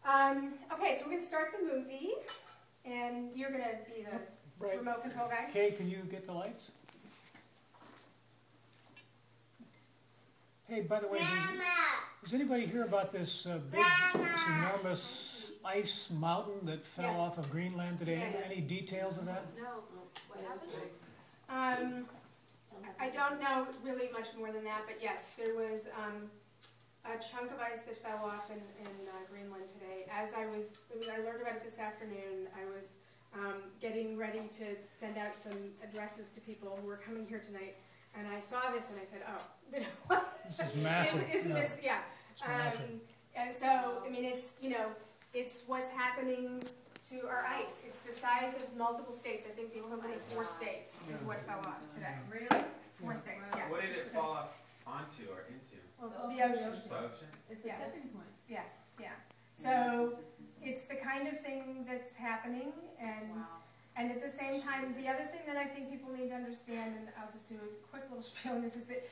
Okay, so we're going to start the movie, and you're going to be the remote control guy. Kay, can you get the lights? Hey, by the way, does anybody hear about this this enormous ice mountain that fell off of Greenland today? Any details of that? No. What happened? I don't know really much more than that, but yes, there was a chunk of ice that fell off in Greenland today. As I learned about it this afternoon, I was getting ready to send out some addresses to people who were coming here tonight, and I saw this and I said, oh, this is massive. Isn't this, yeah. It's massive. And so, I mean, it's, it's what's happening to our ice. It's the size of multiple states. I think the equivalent of 4 states is what fell off today. Really? 4 states, yeah. What did it fall off onto or into? Well, the ocean. The ocean? It's a tipping point. Yeah, yeah. So it's the kind of thing that's happening, and at the same time, the other thing that I think people need to understand, and I'll just do a quick little spiel on this, is that,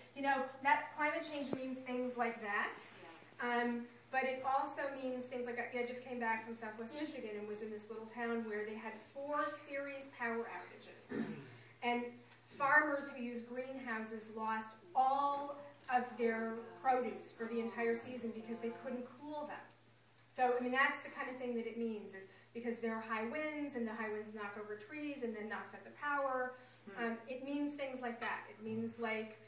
that climate change means things like that. But it also means things like, I just came back from Southwest Michigan and was in this little town where they had 4 series power outages. And farmers who use greenhouses lost all of their produce for the entire season because they couldn't cool them. So, I mean, that's the kind of thing that it means, is because there are high winds, and the high winds knock over trees and then knocks out the power. It means things like that. It means like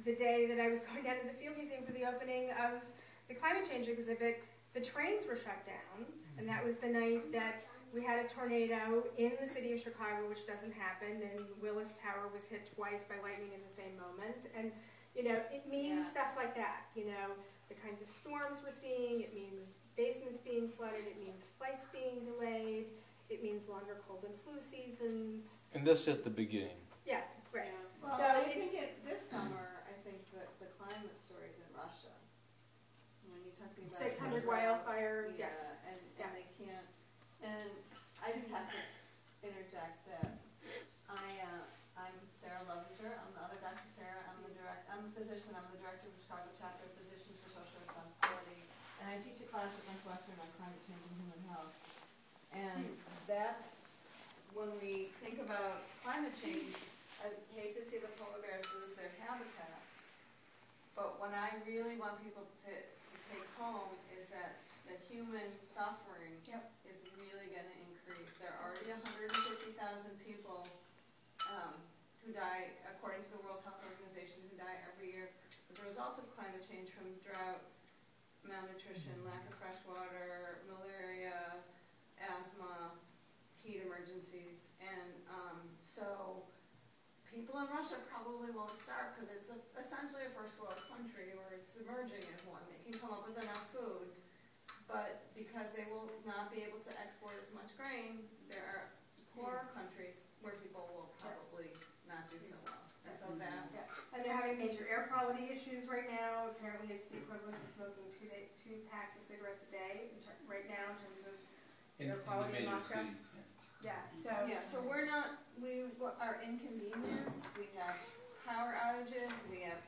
the day that I was going down to the Field Museum for the opening of the climate change exhibit, the trains were shut down, and that was the night that we had a tornado in the city of Chicago, which doesn't happen, and Willis Tower was hit twice by lightning in the same moment. And, it means stuff like that, the kinds of storms we're seeing. It means basements being flooded. It means flights being delayed. It means longer cold and flu seasons. And that's just the beginning. Yeah, right. Well, so I think this summer, I think that the climate stories in Russia, when you're talking about 600 wildfires, yes. And they can't, and I just have to interject that I'm Sarah Lovinger. I'm the other Dr. Sarah. I'm a physician. I'm the director of the Chicago chapter of Physicians for Social Responsibility. And I teach a class at Northwestern on climate change and human health. And that's when we think about climate change, I hate to see the polar bears lose their habitat. But what I really want people to take home is that the human suffering is really going to increase. There are already 150,000 people who die, according to the World Health Organization, who die every year as a result of climate change from drought, malnutrition, lack of fresh water, malaria, asthma, heat emergencies. And so people in Russia probably won't starve because it's essentially a first world country, or it's emerging as one. They can come up with enough food, but because they will not be able to export as much grain, there are poorer countries where people will probably not do so well. And so that's... And they're having major air quality issues right now. Apparently it's the equivalent to smoking 2 packs of cigarettes a day right now in terms of air quality in Moscow. Cities, so we are inconvenienced. We have power outages. We have,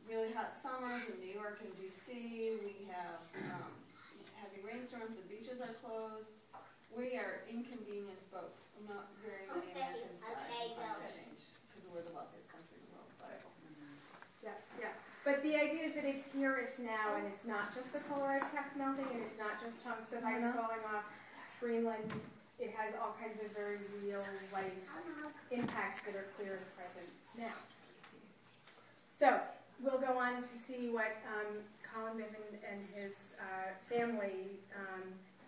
really hot summers in New York and DC. We have heavy rainstorms. The beaches are closed. We are inconvenienced, but not very many Americans die from climate change because we're the wealthiest country in the world. Yeah. But the idea is that it's here, it's now, and it's not just the polar ice caps melting, and it's not just chunks of ice falling off Greenland. It has all kinds of very real life impacts that are clear and present now. So we'll go on to see what Colin Bivin and his family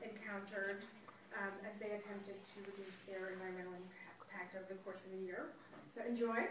encountered as they attempted to reduce their environmental impact over the course of a year. So enjoy.